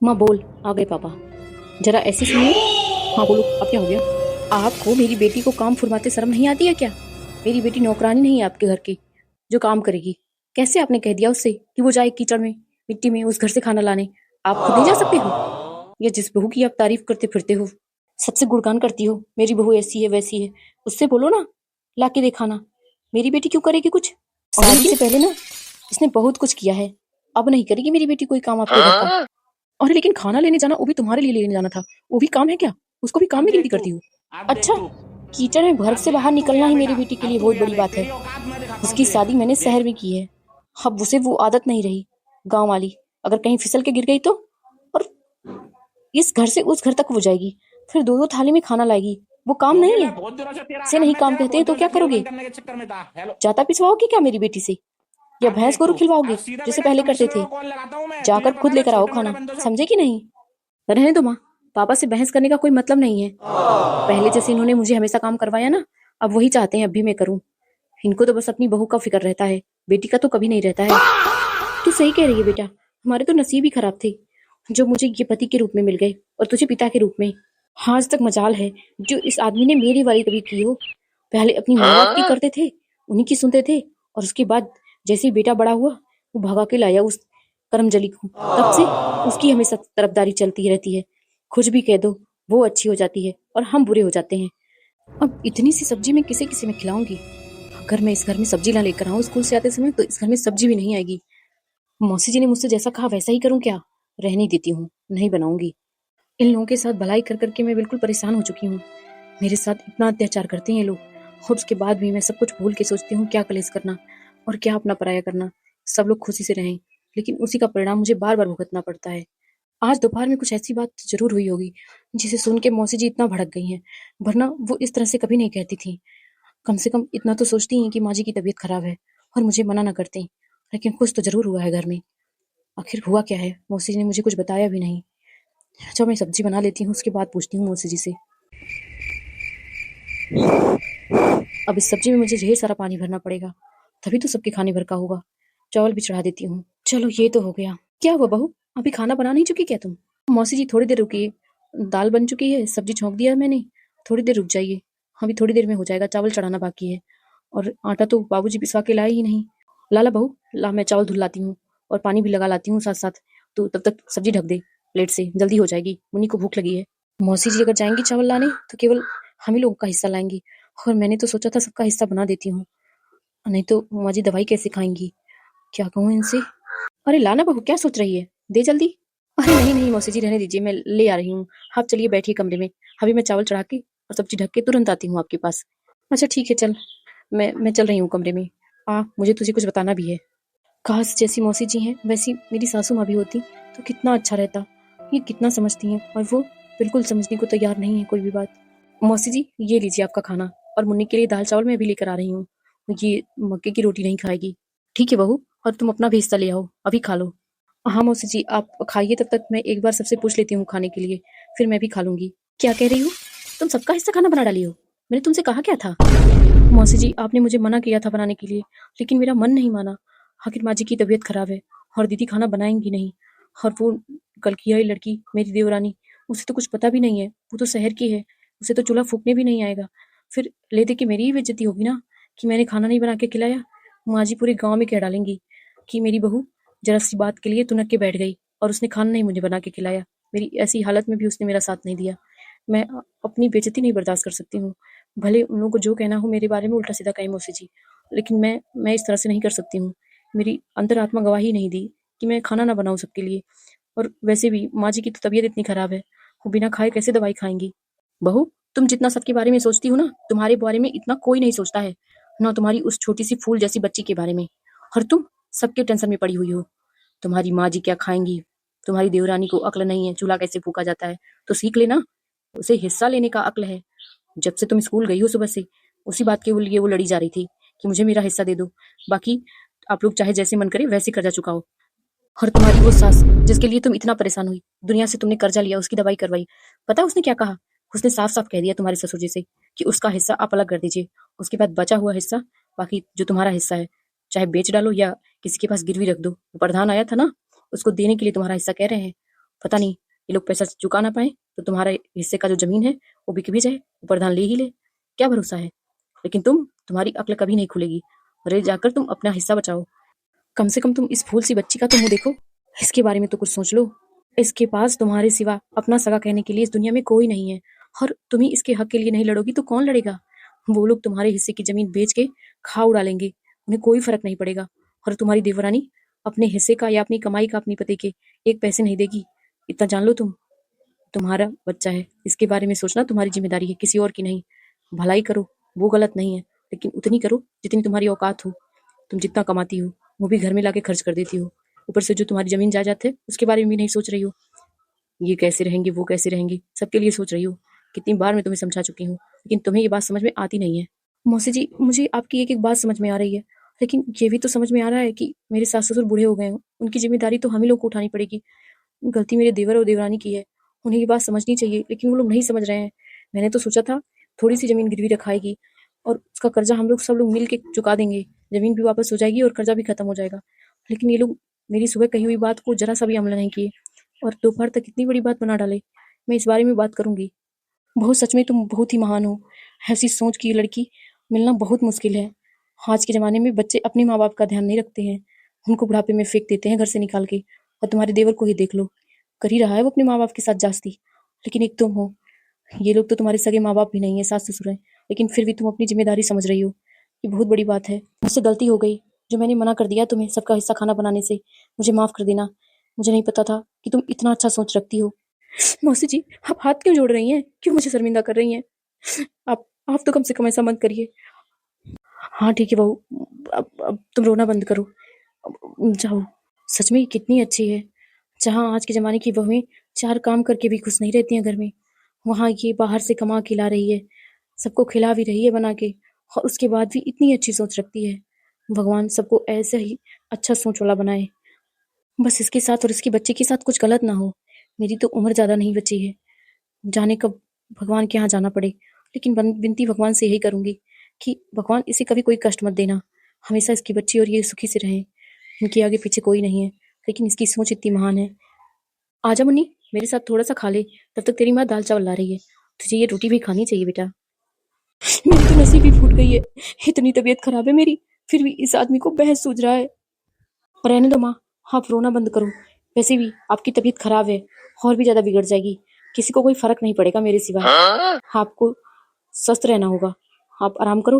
माँ बोल। आ गए पापा। जरा ऐसे सुनिए। हाँ बोलो, अब क्या हो गया? आपको मेरी बेटी को काम फुरमाते शर्म नहीं आती है क्या? मेरी बेटी नौकरानी नहीं है आपके घर की जो काम करेगी। कैसे आपने कह दिया उससे कि वो जाए कीचड़ में, मिट्टी में उस घर से खाना लाने? आप खुद नहीं जा सकते हो? या जिस बहू की आप तारीफ करते फिरते हो, सबसे गुणगान करती हो, मेरी बहू ऐसी है वैसी है, उससे बोलो ना, ला के दिखाना। मेरी बेटी क्यों करेगी कुछ? शादी से पहले ना इसने बहुत कुछ किया है, अब नहीं करेगी मेरी बेटी कोई काम आपके घर का। अरे लेकिन खाना लेने जाना, वो भी तुम्हारे लिए लेने जाना था, वो भी काम है क्या? उसको भी काम में गिनती करती हो? अच्छा, कीचड़ में घर से बाहर निकलना ही मेरी बेटी के लिए बहुत बड़ी बात है। उसकी शादी मैंने शहर में की है, अब उसे वो आदत नहीं रही गांव वाली। अगर कहीं फिसल के गिर गई तो? और इस घर से उस घर तक वो जाएगी, फिर दो दो थाली में खाना लाएगी, वो काम नहीं है? से नहीं काम कहते हैं तो क्या करोगे? जाता पिछवाओगे क्या मेरी बेटी से, या भैंस गोरू खिलवाओगे जैसे पहले करते थे? जाकर खुद लेकर आओ खाना, समझे कि नहीं? रहने दो माँ, पापा से बहस करने का कोई मतलब नहीं है। पहले जैसे इन्होंने मुझे हमेशा काम करवाया ना, अब वही चाहते हैं अब भी मैं करूं। इनको तो बस अपनी बहू का फिक्र रहता है, बेटी का तो कभी नहीं रहता है। तू सही कह रही है बेटा, हमारे तो नसीब ही खराब थे जो मुझे ये पति के रूप में मिल गए और तुझे पिता के रूप में। आज तक मजाल है जो इस आदमी ने मेरी वाली कभी की हो। पहले अपनी माँ बाप की करते थे, उन्हीं की सुनते थे, और उसके बाद जैसे ही बेटा बड़ा हुआ वो भगा के लाया उस करमजली को। तब से उसकी हमेशा तरफदारी चलती रहती है। कुछ भी कह दो वो अच्छी हो जाती है और हम बुरे हो जाते हैं। अब इतनी सी सब्जी मैं किसे किसे में खिलाऊंगी? अगर मैं इस घर में सब्जी ना लेकर आऊं स्कूल से आते समय तो इस घर में सब्जी भी नहीं आएगी। मौसी जी ने मुझसे जैसा कहा वैसा ही करूं क्या? रहने देती हूँ, नहीं बनाऊंगी। इन लोगों के साथ भलाई कर करके मैं बिल्कुल परेशान हो चुकी हूँ। मेरे साथ इतना अत्याचार करते हैं ये लोग, और उसके बाद भी मैं सब कुछ भूल के सोचती हूँ क्या कलेश करना और क्या अपना पराया करना। सब लोग खुशी से रहें, लेकिन उसी का परिणाम मुझे बार बार भुगतना पड़ता है। आज दोपहर में कुछ ऐसी बात जरूर हुई होगी जिसे सुन के मौसी जी इतना भड़क गई हैं, वरना वो इस तरह से कभी नहीं कहती थी। कम से कम इतना तो सोचती हैं कि माँ जी की तबीयत खराब है और मुझे मना ना करते। लेकिन कुछ तो जरूर हुआ है घर में। आखिर हुआ क्या है? मौसी जी ने मुझे कुछ बताया भी नहीं। अच्छा, मैं सब्जी बना लेती हूँ, उसके बाद पूछती हूँ मौसी जी से। अब इस सब्जी में मुझे ढेर सारा पानी भरना पड़ेगा, तभी तो सबके खाने भर का होगा। चावल भी चढ़ा देती हूँ। चलो ये तो हो गया। क्या हुआ बहू, अभी खाना बना नहीं चुकी क्या तुम? मौसी जी थोड़ी देर रुकिए, दाल बन चुकी है, सब्जी छोंक दिया है मैंने, थोड़ी देर रुक जाइए। अभी थोड़ी देर में हो जाएगा, चावल चढ़ाना बाकी है। और आटा तो बाबूजी पिसवा के लाए ही नहीं। लाला बहू ला, मैं चावल धुल लाती हूँ और पानी भी लगा लाती हूँ साथ साथ। तो तब तक सब्जी ढक दे प्लेट से, जल्दी हो जाएगी, मुन्नी को भूख लगी है। मौसी जी अगर जाएंगी चावल लाने तो केवल हम ही लोगों का हिस्सा लाएंगी, और मैंने तो सोचा था सबका हिस्सा बना देती हूँ। नहीं तो माँ जी दवाई कैसे खाएंगी? क्या कहूँ इनसे? अरे लाना बहू, क्या सोच रही है, दे जल्दी। अरे नहीं नहीं मौसी जी, रहने दीजिए, मैं ले आ रही हूँ। आप चलिए बैठिए कमरे में, अभी मैं चावल चढ़ा के और सब्जी ढक के तुरंत आती हूँ आपके पास। अच्छा ठीक है, चल मैं चल रही हूँ कमरे में। मुझे तुझे कुछ बताना भी है। काश जैसी मौसी जी हैं वैसी मेरी सासू माँ भी होती तो कितना अच्छा रहता। ये कितना समझती हैं और वो बिल्कुल समझने को तैयार नहीं है कोई भी बात। मौसी जी ये लीजिए आपका खाना, और मुन्नी के लिए दाल चावल मैं भी लेकर आ रही हूँ। ये मक्के की रोटी नहीं खाएगी। ठीक है बहू, और तुम अपना भी हिस्सा ले आओ, अभी खा लो। हाँ मौसी जी, आप खाइए, तब तक मैं एक बार सबसे पूछ लेती हूँ खाने के लिए, फिर मैं भी खा लूंगी। क्या कह रही हो? तुम सबका हिस्सा खाना बना डाली हो? मैंने तुमसे कहा क्या था? मौसी जी आपने मुझे मना किया था बनाने के लिए, लेकिन मेरा मन नहीं माना। आखिर माँ जी की तबीयत खराब है और दीदी खाना बनाएंगी नहीं। और वो कल की आई लड़की मेरी देवरानी, उसे तो कुछ पता भी नहीं है, वो तो शहर की है, उसे तो चूल्हा फूकने भी नहीं आएगा। फिर ले दे के मेरी ही बेइज्जती होगी ना कि मैंने खाना नहीं बना के खिलाया। माँ जी पूरे गाँव में कह डालेंगी कि मेरी बहू जरा सी बात के लिए तुनक के बैठ गई और उसने खाना नहीं मुझे बना के खिलाया। मेरी ऐसी हालत में भी उसने मेरा साथ नहीं दिया। मैं अपनी बेइज्जती नहीं बर्दाश्त कर सकती हूँ। भले उन लोगों को जो कहना हो मेरे बारे में उल्टा सीधा कहे मौसी जी, लेकिन मैं इस तरह से नहीं कर सकती हूँ। मेरी अंतरात्मा गवाही नहीं दी कि मैं खाना ना बनाऊं सबके लिए। और वैसे भी माँ जी की तो तबीयत इतनी खराब है, वो बिना खाए कैसे दवाई खाएंगी? बहू, तुम जितना सबके बारे में सोचती हो ना, तुम्हारे बारे में इतना कोई नहीं सोचता है, ना तुम्हारी उस छोटी सी फूल जैसी बच्ची के बारे में। और तुम सबके टेंशन में पड़ी हुई हो। तुम्हारी माँ जी क्या खाएंगी, तुम्हारी देवरानी को अक्ल नहीं है चूल्हा कैसे फूका जाता है, तो सीख लेना। उसे हिस्सा लेने का अक्ल है। जब से तुम स्कूल गई हो सुबह से, उसी बात के लिए वो लड़ी जा रही थी कि मुझे मेरा हिस्सा दे दो, बाकी आप लोग चाहे जैसे मन करे वैसे कर्जा चुकाओ। और तुम्हारी वो सास जिसके लिए तुम इतना परेशान हुई, दुनिया से तुमने कर्जा लिया, उसकी दवाई करवाई, पता उसने क्या कहा? उसने साफ साफ कह दिया तुम्हारे ससुर जी से कि उसका हिस्सा आप अलग कर दीजिए। उसके बाद बचा हुआ हिस्सा, बाकी जो तुम्हारा हिस्सा है, चाहे बेच डालो या किसी के पास गिरवी रख दो। वो प्रधान आया था ना, उसको देने के लिए तुम्हारा हिस्सा कह रहे हैं। पता नहीं ये लोग पैसा चुका ना पाए तो तुम्हारा हिस्से का जो जमीन है वो बिक भी जाए, प्रधान ले ही ले, क्या भरोसा है। लेकिन तुम्हारी अक्ल कभी नहीं खुलेगी। अरे जाकर तुम अपना हिस्सा बचाओ। कम से कम तुम इस फूल सी बच्ची का तो मुंह देखो, इसके बारे में तो कुछ सोच लो। इसके पास तुम्हारे सिवा अपना सगा कहने के लिए इस दुनिया में कोई नहीं है, और तुम ही इसके हक के लिए नहीं लड़ोगी तो कौन लड़ेगा। वो लोग तुम्हारे हिस्से की जमीन बेच के खा उड़ा लेंगे, उन्हें कोई फर्क नहीं पड़ेगा। और तुम्हारी देवरानी अपने हिस्से का या अपनी कमाई का अपनी पति के एक पैसे नहीं देगी, इतना जान लो। तुम्हारा बच्चा है, इसके बारे में सोचना तुम्हारी जिम्मेदारी है, किसी और की नहीं। भलाई करो वो गलत नहीं है, लेकिन उतनी करो जितनी तुम्हारी औकात हो। तुम जितना कमाती हो वो भी घर में लाके खर्च कर देती हो, ऊपर से जो तुम्हारी जमीन जायदाद है उसके बारे में भी नहीं सोच रही हो। ये कैसे रहेंगे, वो कैसे रहेंगे, सबके लिए सोच रही हो। कितनी बार मैं तुम्हें समझा चुकी हूँ, लेकिन तुम्हें ये बात समझ में आती नहीं है। मौसी जी, मुझे आपकी एक एक बात समझ में आ रही है, लेकिन ये भी तो समझ में आ रहा है कि मेरे सास ससुर बूढ़े हो गए हैं, उनकी जिम्मेदारी तो हम ही लोग को उठानी पड़ेगी। गलती मेरे देवर और देवरानी की है, उन्हें ये बात समझनी चाहिए, लेकिन वो लोग नहीं समझ रहे हैं। मैंने तो सोचा था थोड़ी सी जमीन गिरवी रखाएगी और उसका कर्जा हम लोग सब लोग मिल के चुका देंगे, जमीन भी वापस हो जाएगी और कर्जा भी खत्म हो जाएगा। लेकिन ये लोग मेरी सुबह कही हुई बात को जरा सा भी अमल नहीं किए और दोपहर तक इतनी बड़ी बात बना डाले। मैं इस बारे में बात करूंगी। बहुत सच में तुम बहुत ही महान हो। ऐसी सोच की लड़की मिलना बहुत मुश्किल है। आज के ज़माने में बच्चे अपने माँ बाप का ध्यान नहीं रखते हैं, उनको बुढ़ापे में फेंक देते हैं घर से निकाल के। और तुम्हारे देवर को ही देख लो, कर ही रहा है वो अपने माँ बाप के साथ जास्ती। लेकिन एक तुम हो, ये लोग तो तुम्हारे सगे माँ बाप भी नहीं है, सास ससुर हैं, लेकिन फिर भी तुम अपनी जिम्मेदारी समझ रही हो। ये बहुत बड़ी बात है। मुझसे गलती हो गई जो मैंने मना कर दिया तुम्हें सबका हिस्सा खाना बनाने से। मुझे माफ़ कर देना। मुझे नहीं पता था कि तुम इतना अच्छा सोच रखती हो। मौसी जी, आप हाथ क्यों जोड़ रही हैं? क्यों मुझे शर्मिंदा कर रही हैं? आप तो कम से कम ऐसा मत करिए। हाँ ठीक है बहू, अब तुम रोना बंद करो, जाओ। सच में कितनी अच्छी है। जहाँ आज के ज़माने की बहुएं 4 काम करके भी खुश नहीं रहती हैं घर में, वहाँ ये बाहर से कमा के ला रही है, सबको खिला भी रही है बना के, और उसके बाद भी इतनी अच्छी सोच रखती है। भगवान सबको ऐसे ही अच्छा सोच वाला बनाए। बस इसके साथ और इसके बच्चे के साथ कुछ गलत ना हो। मेरी तो उम्र ज़्यादा नहीं बची है, जाने कब भगवान के यहाँ जाना पड़े। लेकिन विनती भगवान से यही करूँगी कि भगवान इसे कभी कोई कष्ट मत देना, हमेशा इसकी बच्ची और ये सुखी से रहें। इनके आगे पीछे कोई नहीं है, लेकिन इसकी सोच इतनी महान है। आजा मुन्नी, मेरे साथ थोड़ा सा खा ले, तब तक तेरी माँ दाल चावल ला रही है। तुझे ये रोटी भी खानी चाहिए बेटा। मेरी तो नसीब ही फूट गई है, इतनी तबीयत खराब है मेरी, फिर भी इस आदमी को बहस सूझ रहा है। रहने दो माँ, आप रोना बंद करो। वैसे भी आपकी तबीयत खराब है, और भी ज्यादा बिगड़ जाएगी, किसी को कोई फर्क नहीं पड़ेगा मेरे सिवा। आपको स्वस्थ रहना होगा, आप आराम करो।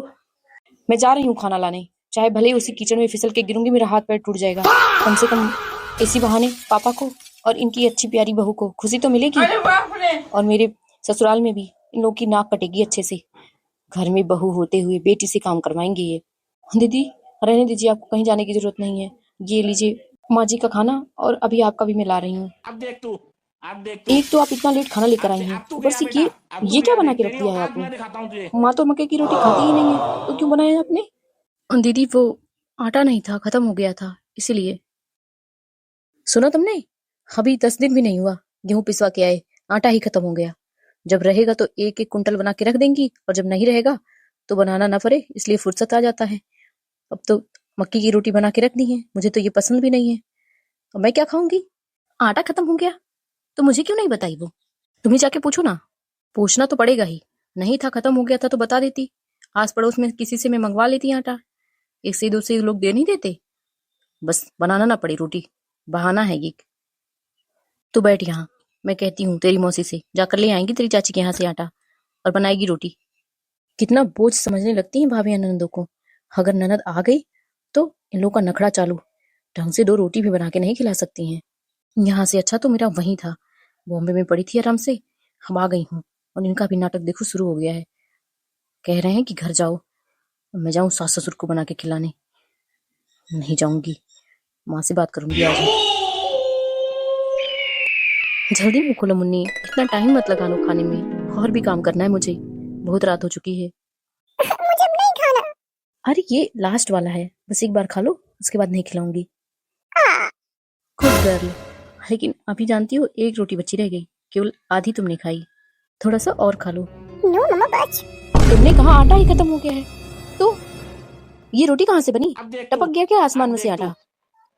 मैं जा रही हूँ खाना लाने, चाहे भले ही उसी कीचड़ में फिसल के गिरूंगी, मेरा हाथ पैर टूट जाएगा। कम से कम इसी बहाने पापा को और इनकी अच्छी प्यारी बहू को खुशी तो मिलेगी, और मेरे ससुराल में भी इन लोगों की नाक कटेगी अच्छे से। घर में बहू होते हुए बेटी से काम करवाएंगे ये। दीदी रहने दीजिए, आपको कहीं जाने की जरूरत नहीं है। ये लीजिए माँ जी का खाना, और अभी आपका भी मैं ला रही हूँ। एक तो आप इतना लेट खाना लेकर आई हैं, ऊपर से ये क्या बना के रख दिया है आपने? माँ तो मक्के की रोटी खाती ही नहीं है, तो क्यों बनाया आपने? दीदी वो आटा नहीं था, खत्म हो गया था, इसीलिए। सुना तुमने? अभी 10 दिन भी नहीं हुआ गेहूं पिसवा के आए, आटा ही खत्म हो गया। जब रहेगा तो 1-1 कुंटल बना के रख देंगी, और जब नहीं रहेगा तो बनाना ना पड़े, इसलिए फुर्सत आ जाता है। अब तो मक्की की रोटी बना के रख दी है, मुझे तो ये पसंद भी नहीं है, अब मैं क्या खाऊंगी? आटा खत्म हो गया तो मुझे क्यों नहीं बताई वो? तुम्हें जाके पूछो ना। पूछना तो पड़ेगा ही, नहीं था खत्म हो गया था तो बता देती, आस पड़ोस में किसी से मैं मंगवा लेती आटा। एक से दो से लोग दे नहीं देते, बस बनाना ना पड़े रोटी, बहाना है ये। तू बैठ यहाँ, मैं कहती हूँ तेरी मौसी से, जाकर ले आएंगी तेरी चाची के यहाँ से आटा और बनाएगी रोटी। कितना बोझ समझने लगती हैं भाभी ननदों को। अगर ननद आ गई तो इन लोगों का नखड़ा चालू, ढंग से 2 रोटी भी बना के नहीं खिला सकती हैं। यहाँ से अच्छा तो मेरा वहीं था, बॉम्बे में पड़ी थी आराम से, हम आ गई हूँ, और इनका भी नाटक देखो शुरू हो गया है। कह रहे हैं कि घर जाओ, मैं जाऊँ सास ससुर को बना के खिलाने? नहीं जाऊंगी, माँ से बात करूंगी आज। जल्दी मुँह खोलो मुन्नी, इतना टाइम मत लगा लो खाने में, और भी काम करना है मुझे, बहुत रात हो चुकी है। मुझे नहीं खाना। अरे ये लास्ट वाला है, बस एक बार खा लो, उसके बाद नहीं खिलाऊंगी। Good girl. लेकिन अभी जानती हो 1 रोटी बची रह गई, केवल आधी तुमने खाई, थोड़ा सा और खा लो। नो मम्मा बच। तुमने कहा आटा ही खत्म हो गया है, तो ये रोटी कहाँ से बनी? टपक गया क्या आसमान में से आटा?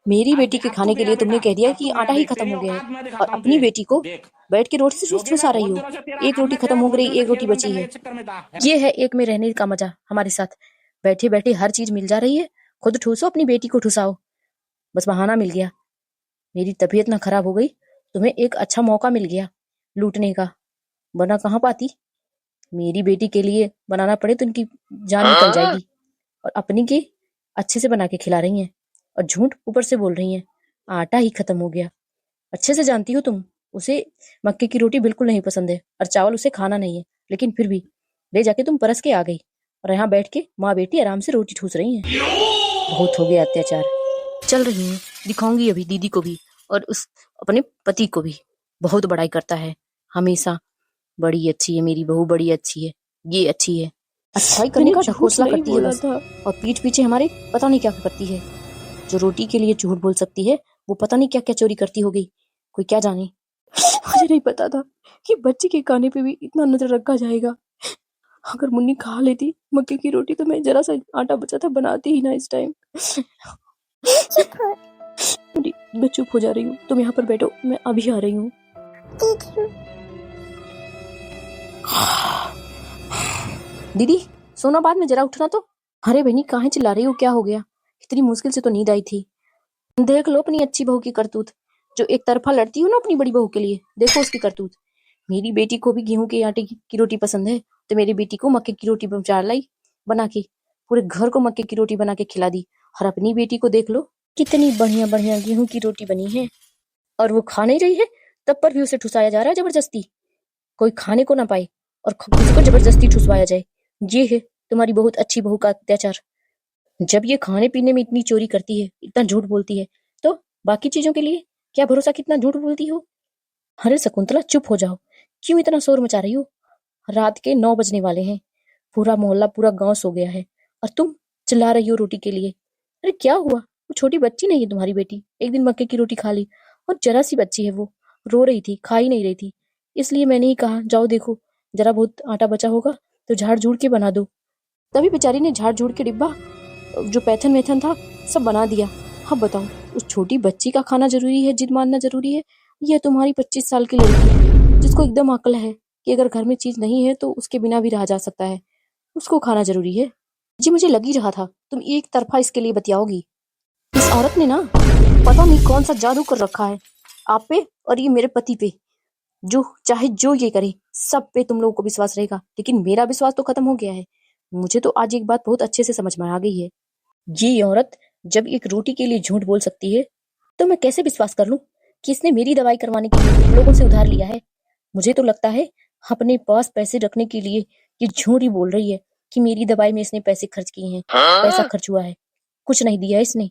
मेरी आज बेटी के आज तू खाने के यहाँ लिए तुमने देखा, कह दिया आज कि तू यहाँ आटा ही देख, खत्म तेरी हो गया है, औकात मैं और दिखाता हूँ अपनी तुझे। बेटी को देख, बैठ के रोटी से जो कि ठुसा मैं रही बहुत हो। दिनों से तेरा, एक अब रोटी मैं खत्म तेरा हो बहुत गई, दिनों से एक रोटी खेल बन बची खेलने है। के चक्कर में था, है ना? ये है एक में रहने का मजा हमारे साथ। बैठे बैठे हर चीज मिल जा रही है, खुद ठूसो, अपनी बेटी को ठुसाओ। बस बहाना मिल गया, मेरी तबीयत ना खराब हो गई, तुम्हें एक अच्छा मौका मिल गया लूटने का, वरना कहाँ पाती। मेरी बेटी के लिए बनाना पड़े तो इनकी जान निकल जाएगी। और अपनी के अच्छे से बना के खिला रही हैं, और झूठ ऊपर से बोल रही हैं आटा ही खत्म हो गया। अच्छे से जानती हो तुम, उसे मक्के की रोटी बिल्कुल नहीं पसंद है, और चावल उसे खाना नहीं है, लेकिन फिर भी ले जाके तुम परस के आ गई, और यहाँ बैठ के माँ बेटी आराम से रोटी ठूस रही हैं। बहुत हो गया अत्याचार। चल रही हूँ, दिखाऊंगी अभी दीदी को भी, और उस अपने पति को भी। बहुत बड़ाई करता है हमेशा, बड़ी अच्छी है मेरी बहू, बड़ी अच्छी है, ये अच्छी है। अच्छाई करने का ढकोसला करती है बस, और पीठ पीछे हमारे पता नहीं क्या करती है। जो रोटी के लिए झूठ बोल सकती है, वो पता नहीं क्या क्या चोरी करती होगी, कोई क्या जाने। मुझे नहीं पता था कि बच्चे के खाने पे भी इतना नजर रखा जाएगा। अगर मुन्नी खा लेती मक्के की रोटी तो मैं जरा सा आटा बचा था बनाती ही ना इस टाइम। चुप हो। मैं चुप हो जा रही हूँ, तुम यहाँ पर बैठो, मैं अभी आ रही हूँ। ठीक हूँ। दीदी सोना, बाद में जरा उठना तो। अरे बहनी कहाँ चिल्ला रही हो, क्या हो गया? इतनी मुश्किल से तो नींद आई थी। देख लो अपनी अच्छी बहू की करतूत, जो एक तरफा लड़ती हो ना अपनी बड़ी बहू के लिए, देखो उसकी करतूत। मेरी बेटी को भी गेहूं के आटे की रोटी पसंद है, तो मेरी बेटी को मक्के की रोटी चार लाई बना के, पूरे घर को मक्के की रोटी बना के खिला दी। और अपनी बेटी को देख लो, कितनी बढ़िया बढ़िया गेहूं की रोटी बनी है, और वो खा नहीं रही है, तब पर भी उसे ठुसाया जा रहा है जबरदस्ती। कोई खाने को ना पाए और किसी को जबरदस्ती ठुसवाया जाए। ये है तुम्हारी बहुत अच्छी बहू का अत्याचार। जब ये खाने पीने में इतनी चोरी करती है, इतना झूठ बोलती है, तो बाकी चीजों के लिए क्या भरोसा, कितना झूठ बोलती हो। अरे शकुंतला चुप हो जाओ, क्यों इतना शोर मचा रही हो? रात के 9 बजने वाले हैं, पूरा मोहल्ला पूरा गांव सो गया है, और तुम चिल्ला रही हो रोटी के लिए। अरे क्या हुआ, वो छोटी बच्ची नहीं है तुम्हारी बेटी? एक दिन मक्के की रोटी खा ली, और जरा सी बच्ची है वो, रो रही थी, खा ही नहीं रही थी। इसलिए मैंने ही कहा जाओ देखो, जरा बहुत आटा बचा होगा तो झाड़ झूड़ के बना दो। तभी बेचारी ने झाड़ झूड़ के डिब्बा, जो पैथन वैथन था, सब बना दिया। अब बताओ, उस छोटी बच्ची का खाना जरूरी है, जिद मानना जरूरी है, या तुम्हारी 25 साल की लड़की जिसको एकदम अकल है कि अगर घर में चीज नहीं है तो उसके बिना भी रहा जा सकता है, उसको खाना जरूरी है? जी मुझे लग ही रहा था तुम एक तरफा इसके लिए बतियाओगी। इस औरत ने ना पता नहीं कौन सा जादू कर रखा है आप पे और ये मेरे पति पे। जो चाहे जो ये करे, सब पे तुम लोगों को विश्वास रहेगा, लेकिन मेरा विश्वास तो खत्म हो गया है। मुझे तो आज एक बात बहुत अच्छे से समझ में आ गई है, ये औरत जब एक रोटी के लिए झूठ बोल सकती है, तो मैं कैसे विश्वास कर लूं कि इसने मेरी दवाई करवाने के लिए लोगों से उधार लिया है। मुझे तो लगता है अपने पास पैसे रखने के लिए ये झूठ ही बोल रही है कि मेरी दवाई में इसने पैसे खर्च किए हैं। पैसा खर्च हुआ है, कुछ नहीं दिया इसने,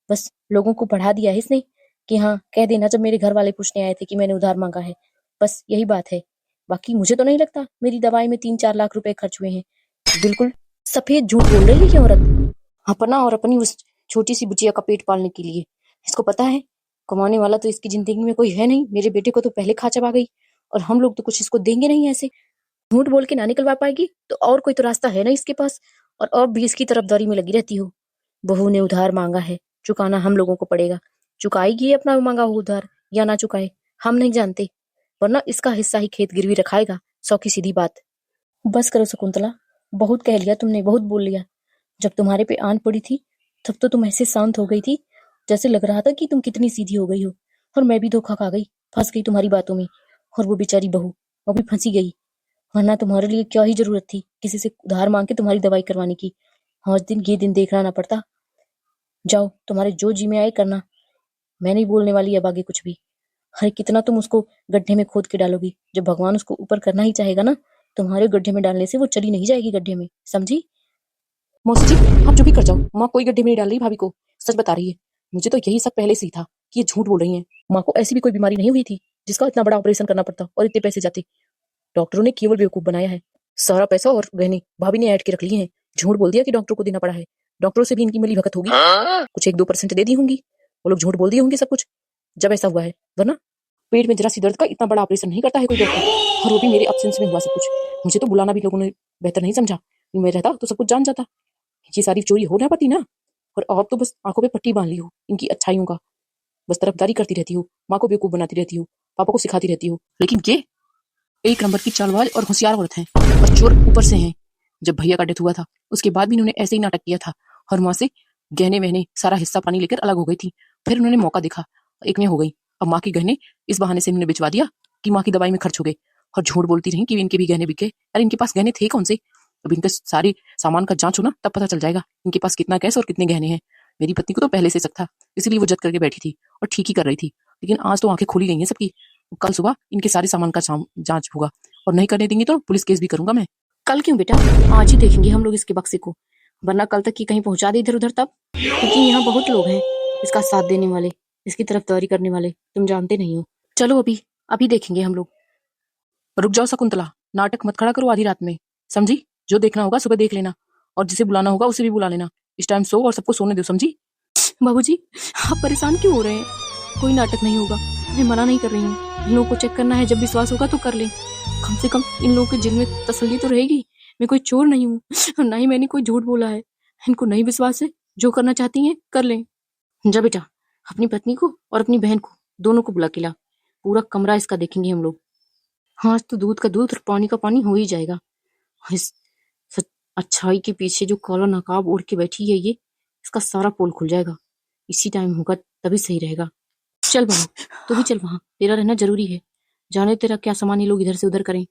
बस लोगों को बढ़ा दिया है इसने कि हाँ कह देना जब मेरे घर वाले पूछने आए थे कि मैंने उधार मांगा है, बस यही बात है। बाकी मुझे तो नहीं लगता मेरी दवाई में 3-4 लाख रुपए खर्च हुए हैं। बिल्कुल सफेद झूठ बोल रही है ये औरत, अपना और अपनी उस छोटी सी बुचिया का पेट पालने के लिए। इसको पता है कमाने वाला तो इसकी जिंदगी में कोई है नहीं, मेरे बेटे को तो पहले खा चबा गई, और हम लोग तो कुछ इसको देंगे नहीं ऐसे। झूठ बोल के ना निकलवा पाएगी तो और कोई तो रास्ता है ना इसके पास, और अब भी इसकी तरफदारी में लगी रहती हो। बहू ने उधार मांगा है, चुकाना हम लोगों को पड़ेगा। चुकाएगी ये अपना मांगा हुआ उधार या ना चुकाए, हम नहीं जानते, वरना इसका हिस्सा ही खेत गिरवी रखाएगा, सौ की सीधी बात। बस करो शकुंतला, बहुत कह लिया तुमने, बहुत बोल लिया। जब तुम्हारे पे आन पड़ी थी तब तो तुम ऐसे शांत हो गई थी, जैसे लग रहा था कि तुम कितनी सीधी हो गई हो, और मैं भी धोखा खा गई, फंस गई तुम्हारी बातों में। और वो बेचारी बहू, वो भी फंसी गई, वरना तुम्हारे लिए क्या ही जरूरत थी किसी से उधार मांग के तुम्हारी दवाई करवाने की। आज दिन ये दिन देखना ना पड़ता। जाओ तुम्हारे जो जी में आए करना, मैं नहीं बोलने वाली अब आगे कुछ भी। अरे कितना तुम उसको गड्ढे में खोद के डालोगी, जब भगवान उसको ऊपर करना ही चाहेगा ना, तुम्हारे गड्ढे में डालने से वो चली नहीं जाएगी गड्ढे में, समझी? मौसी जी आप जो भी कर जाओ, माँ कोई गड्ढे में नहीं डाल रही भाभी को, सच बता रही है। मुझे तो यही सब पहले से ही था कि ये झूठ बोल रही हैं। माँ को ऐसी भी कोई बीमारी नहीं हुई थी जिसका इतना बड़ा ऑपरेशन करना पड़ता और इतने पैसे जाते। डॉक्टरों ने केवल बेवकूफ बनाया है। सारा पैसा और गहने भाभी ने ऐड के रख लिए हैं, झूठ बोल दिया कि डॉक्टर को देना पड़ा है। डॉक्टरों से भी इनकी मिली भगत होगी, कुछ 1-2% दे दी होंगी, वो लोग झूठ बोल दिए होंगे सब कुछ, जब ऐसा हुआ है। वरना पेट में जरा सी दर्द का इतना बड़ा ऑपरेशन नहीं करता है कोई डॉक्टर, और वो भी मेरे अब्सेंस में हुआ सब कुछ। मुझे तो बुलाना भी लोगों ने बेहतर नहीं समझा, मैं रहता तो सब कुछ जान जाता। ये सारी चोरी हो ना पाती ना, और आप तो बस आंखों पे पट्टी बांध ली हो इनकी अच्छाइयों का। बस तरफदारी करती रहती हो, माँ को बेवकूफ बनाती रहती हो, पापा को सिखाती रहती हो। लेकिन ये एक नंबर की चालबाज और होशियार औरत है, और चोर ऊपर से हैं। जब भैया का डेथ हुआ था उसके बाद भी इन्होंने ऐसे ही नाटक किया था, और माँ से गहने वहने सारा हिस्सा पानी लेकर अलग हो गई थी। फिर उन्होंने मौका देखा, एक में हो गई। अब माँ के गहने इस बहाने से इन्होंने बिचवा दिया कि माँ की दवाई में खर्च हो गए, और झूठ बोलती रही कि इनके भी गहने बिके। अरे इनके पास गहने थे कौन से? अब इनके सारे सामान का जांच हो ना, तब पता चल जाएगा इनके पास कितना कैश और कितने गहने हैं। मेरी पत्नी को तो पहले से शक था, इसलिए वो जद करके बैठी थी और ठीक ही कर रही थी। लेकिन आज तो आंखें खुली गई हैं सबकी। कल सुबह इनके सारे सामान का जांच होगा, और नहीं करने देंगी तो पुलिस केस भी करूंगा मैं। कल क्यों बेटा, आज ही देखेंगे हम लोग इसके बक्से को, वरना कल तक की कहीं पहुंचा दे इधर उधर तब। क्योंकि यहाँ बहुत लोग हैं इसका साथ देने वाले, इसकी तरफदारी करने वाले, तुम जानते नहीं हो। चलो अभी अभी देखेंगे हम लोग। रुक जाओ शकुंतला, नाटक मत खड़ा करो आधी रात में, समझी? जो देखना होगा सुबह देख लेना, और जिसे बुलाना होगा उसे भी बुला लेना। इस टाइम सो और सबको सोने दो, समझी? बाबूजी, आप परेशान क्यों हो रहे हैं? कोई नाटक नहीं होगा, मैं मना नहीं कर रही हूँ। इन लोगों को चेक करना है, जब विश्वास होगा तो कर ले। कम से कम इन लोगों के दिल में तसल्ली तो रहेगी, मैं कोई चोर नहीं हूँ, और ना ही मैंने कोई झूठ बोला है। इनको नहीं विश्वास है, जो करना चाहती हैं कर लें। जा बेटा, अपनी पत्नी को और अपनी बहन को दोनों को बुला के ला, पूरा कमरा इसका देखेंगे हम लोग। हाँ, आज तो दूध का दूध और पानी का पानी हो ही जाएगा। इस अच्छाई के पीछे जो काला नकाब ओढ़ के बैठी है ये, इसका सारा पोल खुल जाएगा। इसी टाइम होगा तभी सही रहेगा। चल बहू, तू भी चल, वहां तेरा रहना जरूरी है। जाने तेरा क्या सामान ये लोग इधर से उधर करें।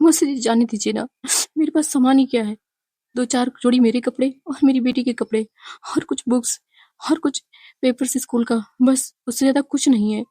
मुझे जाने दीजिए ना, मेरे पास सामान ही क्या है, 2-4 जोड़ी मेरे कपड़े और मेरी बेटी के कपड़े, और कुछ बुक्स और कुछ पेपर्स स्कूल का, बस उससे ज्यादा कुछ नहीं है।